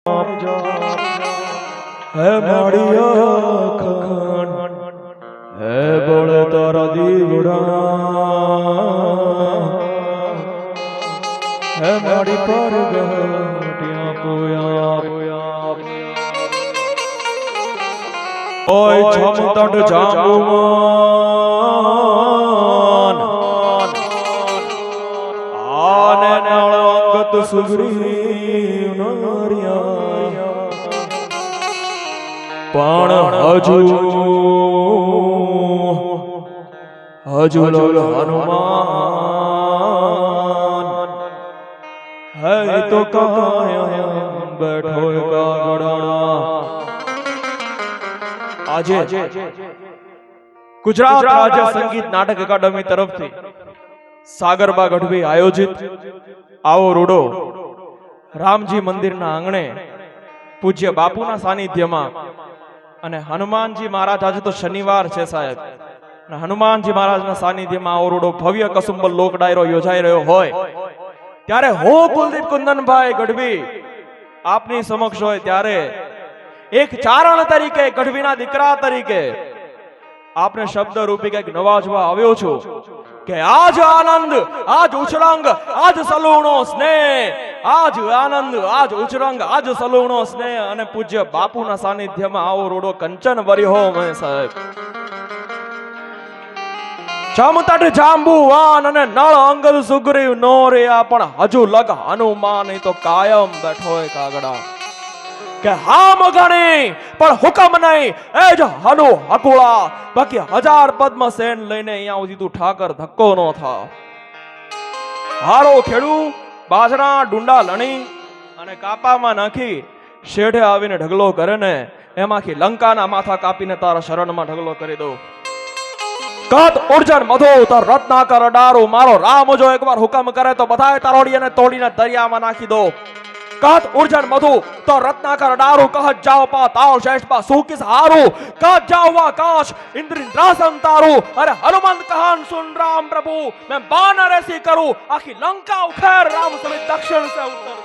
હે માળિયા ખખન હે બળ તારા દીવડા હે મારી પર ગટિયા પોયા ઓય છમતડ જાંબુમાન આને નળ અંગત સુગ્રીવ નારિયા પણ હજુ લોલ હનુમાન હે તો કાયા બેઠો કાગડા આજે ગુજરાત રાજ્ય સંગીત નાટક એકેડમી તરફથી સાગરબા ગઢવી આયોજિત આવો રૂડો રામજી મંદિરના આંગણે પૂજ્ય બાપુના સાનિધ્યમાં અને હનુમાનજી મહારાજ આજે તો શનિવાર છે સાહેબ અને હનુમાનજી મહારાજના સાનિધ્યમાં આવો રૂડો ભવ્ય કસુંબલ લોક ડાયરો યોજાઈ રહ્યો હોય ત્યારે હું કુલદીપ કુંદનભાઈ ગઢવી આપની સમક્ષ હોય ત્યારે એક ચારણ તરીકે ગઢવીના દીકરા તરીકે આપને શબ્દ રૂપી કંઈક નવાજવા આવ્યો છું કે આજ આનંદ આજ ઉછળંગ આજ સલુણો સ્નેહ આજ આનંદ આજ ઉછળંગ આજ સલુણો સ્નેહ અને પૂજ્ય બાપુના સાનિધ્યમાં આવો રોડો કંચન વર્યો મેં સાહેબ ચમતટ જાંબુવાન અને નળ અંગદ સુગ્રીવ નો રહ્યા પણ હજુ લગ હનુમાન તો કાયમ બેઠો હોય કાગડા કે હામ ગણી પણ હુકમ નહીં એ જ હનુ હકુળા બાકી હજાર પદ્મ સેન લઈને અહીંયા સુધી તું ઠાકર ધક્કો નો થા હારો ખેડૂ બાજરા ડુંડા લણી અને કાપામાં નાખી શેઠે આવીને ઢગલો કરે ને એમાંથી લંકાના માથા કાપીને તારા શરણમાં ઢગલો કરી દો કદ ઉર્જન મધો તાર રત્નાકર ડારો મારો રામ જો એકવાર હુકમ કરે તો બધાય તારોડીને તોડીને દરિયામાં નાખી દો કદ ઉર્જન મધુ તો રત્નાકર ડારો કહત જાઓ પા તાવ શેષ પા સુકિસ હારો કદ જાઓ વા કાશ ઇન્દ્રિન્દ્રાસન તારો અરે હનુમંત કહાન સુન રામ પ્રભુ मैं बानर ऐसी करूं आखी लंका उखेर राम समेत दक्षिण से उत्तर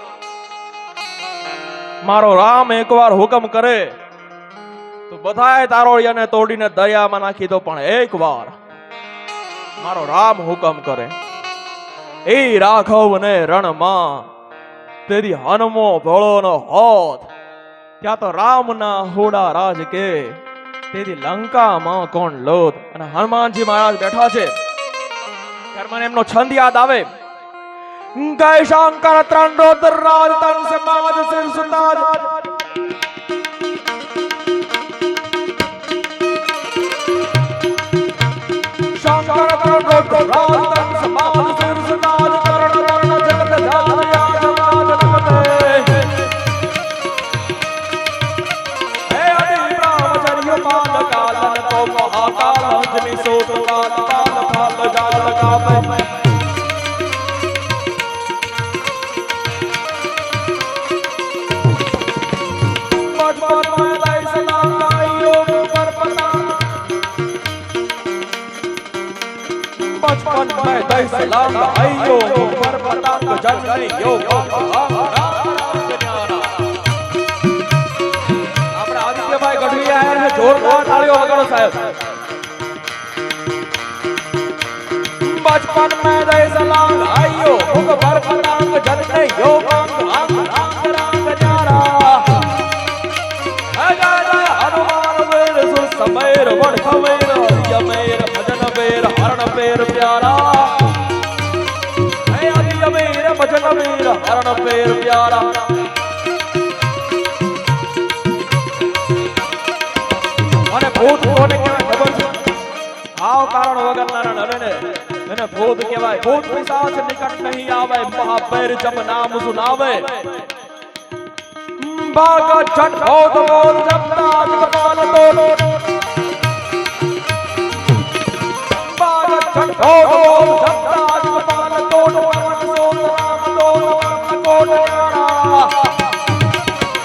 मारो राम एक बार हुकम करे तो बधाए तारोड़ियाने तोड़ीने दरियाમાં નાખી દો પણ એક વાર મારો રામ હુકમ કરે એ રાઘવને રણમાં તેરી હનુમો ભળોનો હોત ત્યાં તો રામના હોડા રાજ કે તેરી લંકામાં કોણ લોત અને હનુમાનજી મહારાજ બેઠા છે ત્યારે મને એમનો છંદ યાદ આવે ગય શંકર ત્રણ રોદર રાજ તન સમાજ સિર સુતાજ શંકર ત્રણ રોદર રાજ તન સમાજ સિર સુતાજ કરણ કરણ જગત જાન યાદ વાજ નમતે હે અતિ બ્રહ્મચર્ય પાલ કાલન તો મહાકાલ અંજની સોત કાલ પાલ ફાલ જાલ કાપે बचपन में दई सलाम आइयो पर पतंग जननी योग આપણે આદિત્યભાઈ ગઢવી આયા છે જોરદાર તાળીઓ વગાડો સાહેબ बचपन में दई सलाम आइयो पर पतंग जननी योग अंग रंग न्यारा हनुमान वीर सुर समेर वड खमेर यमेर भजन बेर हरण पेर प्यारा है आदि यमेर भजन बेर हरण पेर प्यारा અને ભૂત કોને કહેવાય ખબર છે આવ કારણ વગરના નરને એને ભૂત કહેવાય ભૂત પિશાચ નિકટ નહીં આવે મહાપેર જપ નામ સુનાવે भाग छठ भौत बोल जपना कपाल तोड़ भाग छठ भौत बोल जपना कपाल तोड़ पवन सोत राम तोड़ पवन कोट न्यारा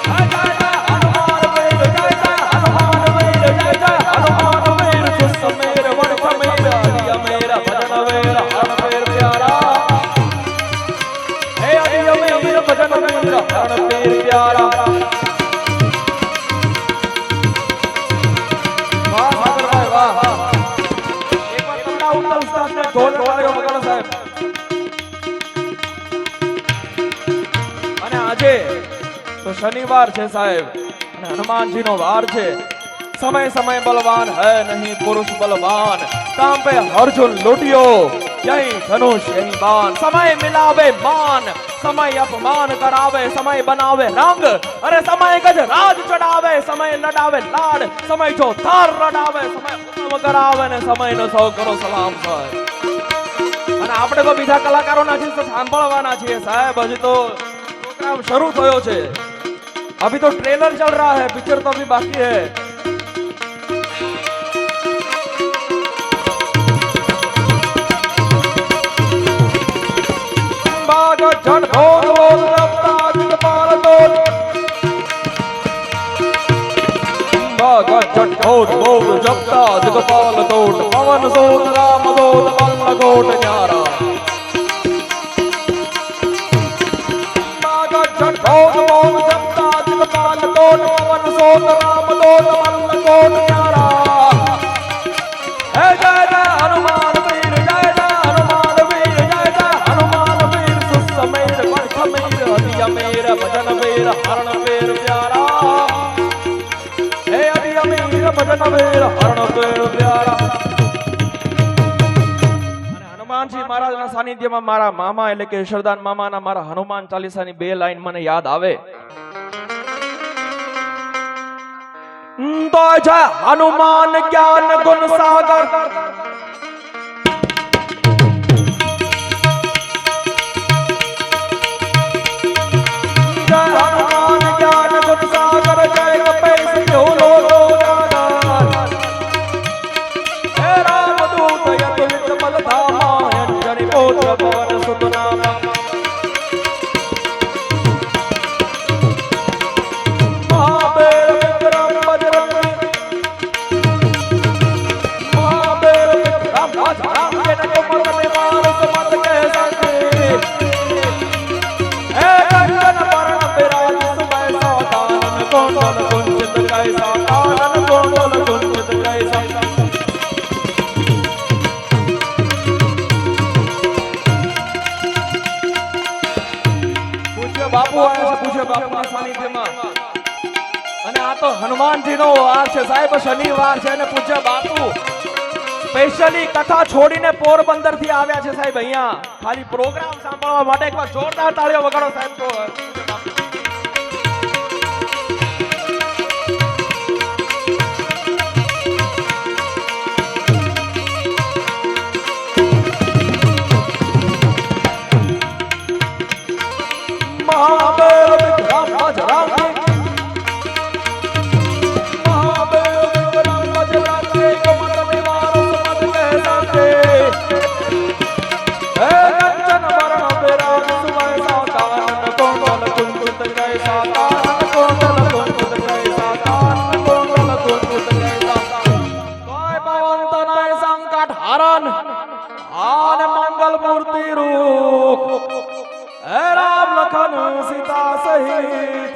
जय जय हनुमान वीर जय जय हनुमान वीर जय जय हनुमान वीर सुसमेर वड खमेर हरि मेरा भजन वेर हर पेर प्यारा हे हरि मेरा भजन वेर हर पेर प्यारा તો શનિવાર છે સાહેબ અને હનુમાનજીનો વાર છે। समय समय बलवान है नहीं पुरुष बलवान, काम पे अर्जुन लुटियो यही धनुष यही बाण। समय मिलावे मान, समय अपमान करावे, समय बनावे रंग, अरे समय गज राज चढ़ावे, समय लड़ावे लाड, समय जो थार रडावे, समय हुक्म करावे ने समय नो सौ करो सलाम साहेब। અને આપણે તો બીજા કલાકારોના છે તો સાંભળવાના છીએ સાહેબ। હજી તો પ્રોગ્રામ શરૂ થયો છે, अभी तो ट्रेलर चल रहा है, पिक्चर तो अभी बाकी है। झट बोल बोल जपता जगपाल तोड़, झट बोल बोल जपता जगपाल तोड़, पवन सोत राम दूत बल्ल कोट न्यारा। झट बोल बोल जपता जगपाल तोड़, पवन सोत राम दूत बल्ल कोट न्यारा। जय जय हनुमान वीर, जय जय हनुमान वीर, जय जय हनुमान वीर, सुसमेर वर्ष मेर हदिया मेर भजन वीर हरण वीर प्यारा। हे हदिया मेर भजन वीर हरण वीर प्यारा। હનુમાનજી મહારાજના સાનિધ્યમાં મારા મામા એટલે કે શરદાન મામાના મારા હનુમાન ચાલીસાની બે લાઈન મને યાદ આવે। तो जय हनुमान ज्ञान गुण सागर, जय हनुमान ज्ञान गुण सागर, जय कपीस तिहु लोको उजागर। हे रामदूत अतुलित बल धामा, अंजनी पुत्र पवन सुत नामा। બાપુ આવ્યા છે, પૂજ્ય બાપુના સાનિધ્યમાં। અને આ તો હનુમાનજીનો વાર છે સાહેબ, શનિવાર છે અને પૂજ્ય બાપુ સ્પેશિયલી કથા છોડીને પોરબંદર થી આવ્યા છે સાહેબ અહીંયા ખાલી પ્રોગ્રામ સાંભળવા માટે। એકવાર જોરદાર તાળીઓ વગાડો સાહેબ। તો मंगल मूर्ति रूप राम लखन सीता सहित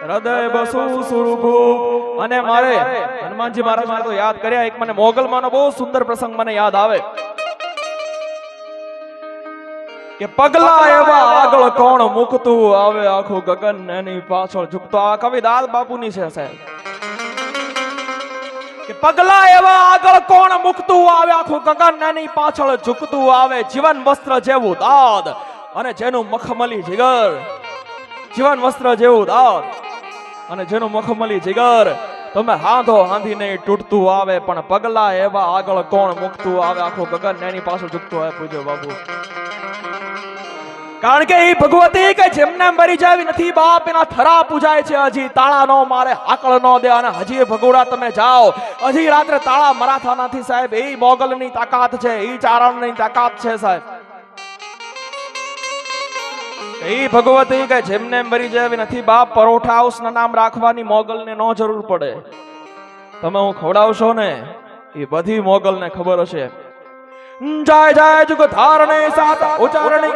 हृदय बसु सुरभूप। અને મારે હનુમાનજી મહારાજ તો યાદ કર્યા, એક મને મોગલમાંનો બહુ સુંદર પ્રસંગ મને યાદ આવે કે પગલા એવા આગળ કોણ મૂકતું આવે, આખું ગગન એની પાછળ ઝૂકતો। આ કવિ દાદ બાપુની છે સાહેબ કે પગલા એવા આગળ કોણ મૂકતું આવે, આખું ગગન એની પાછળ ઝૂકતું આવે। જીવન વસ્ત્ર જેવું દાદ અને જેનું મખમલી જીગર, જીવન વસ્ત્ર જેવું દાદ અને જેનું મખમલી જીગર, તમે હાંધો હાંધી નહીં તૂટતું આવે, પણ પગલા એવા આગળ કોણ મૂકતું આવે, આખું ગગન એની પાછળ ઝૂકતું આવે। પૂજ્ય બાપુ કારણ કે એ ભગવતી કે જેમને મરી જાવી નથી બાપ, એના થરા પૂજાય છે। હજી તાળા નો મારે હાકળ નો દે, અને હજી ભગોડા તમે જાઓ હજી રાત્રે તાળા મરાથા નથી સાહેબ। એ મોગલની તાકાત છે, એ ચારણની તાકાત છે સાહેબ। એ ભગવતી કે જેમને મરી જાવી નથી બાપ, પરોઠા હાઉસ ના નામ રાખવાની મોગલને નો જરૂર પડે। તમે હું ખવડાવશો ને એ બધી મોગલને ખબર હશે। જય જય જુગ ધારણે સાત ઉચ્ચારણે,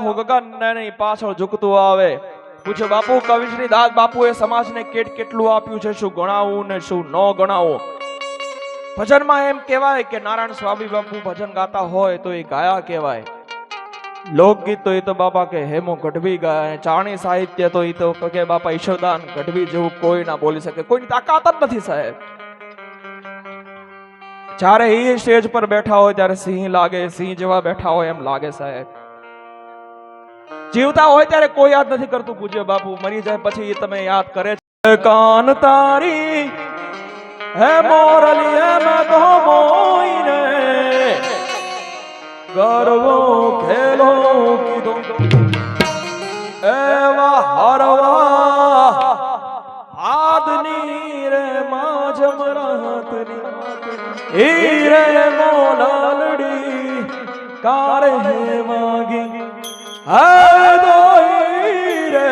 આખું ગગન એની પાછળ ઝૂકતું આવે. પૂછે બાપુ કવિશ્રી દાસ બાપુએ સમાજને કેટલું આપ્યું છે, શું ગણાવું ને શું ન ગણાવું. ભજનમાં એમ કહેવાય કે નારાયણ સ્વામી બાપુ ભજન ગાતા હોય તો એ ગાયા કહેવાય. લોકગીત તો એ તો બાપા કે હેમો ગઢવી ગાય, ચાણી સાહિત્ય તો એ તો કે બાપા ઈશ્વરદાન ગઢવી જેવું કોઈ ના બોલી શકે, કોઈની તાકાત જ નથી સાહેબ. જ્યારે એ સ્ટેજ પર બેઠા હોય ત્યારે સિંહ લાગે, સિંહ જેવા બેઠા હોય એમ લાગે સાહેબ. જીવતા હોય ત્યારે કોઈ યાદ નથી કરતું પૂજ્ય બાપુ, મરી જાય પછી તમે યાદ કરે છે. કાન તારી હે મોરલી એમાં તો મોઈને ગરવો ખેલો કીધો એવા હરવા આદની રે માજમ રાતની ઈ રે મોલાલડી કારે વાગી હે દોઈ રે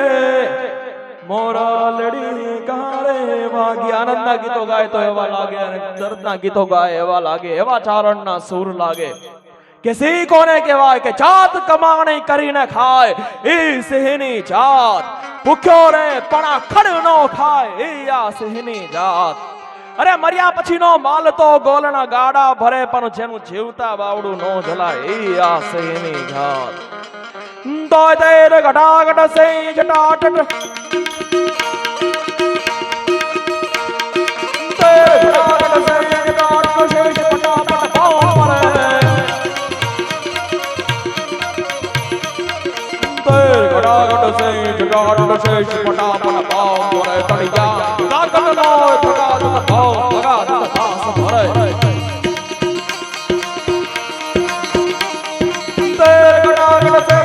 મોરાલડી કારે વાગી. આનંદના ગીતો ગાય તો એવા લાગે અને દર્દના ગીતો ગાય એવા લાગે, એવા ચારણના સુર લાગે કે સી કોને કહેવાય કે જાત કમાણી કરીને ખાય ઈ સિંહની જાત, ભૂખ્યો રે પણ આ ખડ નો ખાય ઈ આ સિંહની જાત. અરે મર્યા પછીનો માલ તો ગોલના ગાડા ભરે પણ જેનું જીવતા બાવડું નો જલાય ઈ આ સિંહની જાત. તોય તેર ઘટાઘટ સે જટાટટ તેર ઘટાઘટ સે જટાટટ શેષ પટાપટ પાવરે તેર ઘટાઘટ સે જટાટટ શેષ પટાપટ પાવરે તળિયા કાકટ નો થગાત ભાવ ભગાત દાસ ભરે તેર ઘટાઘટ સે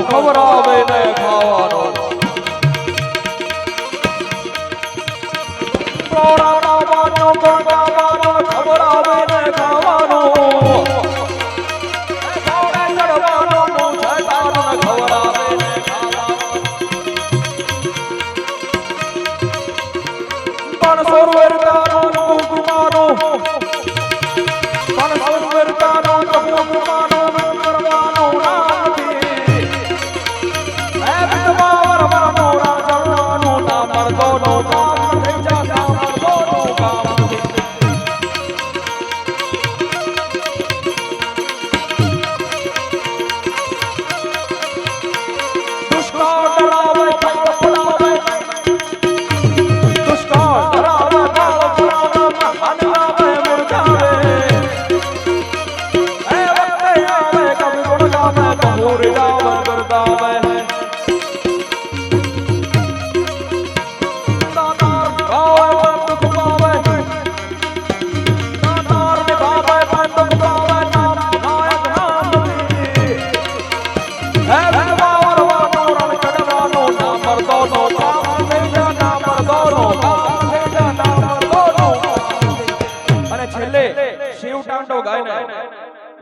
ખવરાવે ને ખાવાનો પ્રોણાવાનો ગણગાવાનો ખવરાવે ને ખાવાનો ચડવાનો છટાનો ખવરાવે ને ખાવાનો પણ સોરવરતાનો કુકુમાનો પણ સોરવરતાનો કુકુમાનો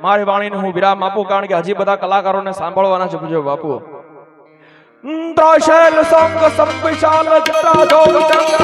મારી વાણીને હું વિરામ આપું કારણ કે હજી બધા કલાકારોને સાંભળવાના છે પૂજ્ય બાપુ. ત્રશૈલ સંગ સંવિશાલ જટા જોગ ચંદ્ર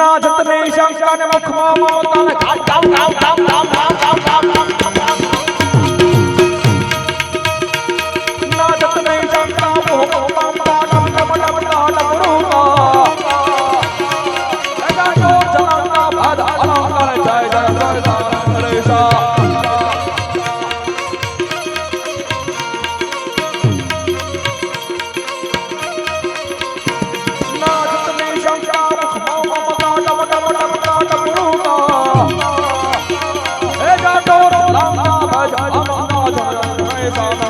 नाचत ने शंका ने मुख ममता ने घाट गाम गाम गाम गाम गाम गाम गाम गाम नाचत ने शंका मुख ममता डम डम डम डम रूपा ऐसा जो जनाना भाद अलंकार जय जय जय नरेशा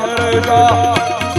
Hare Krishna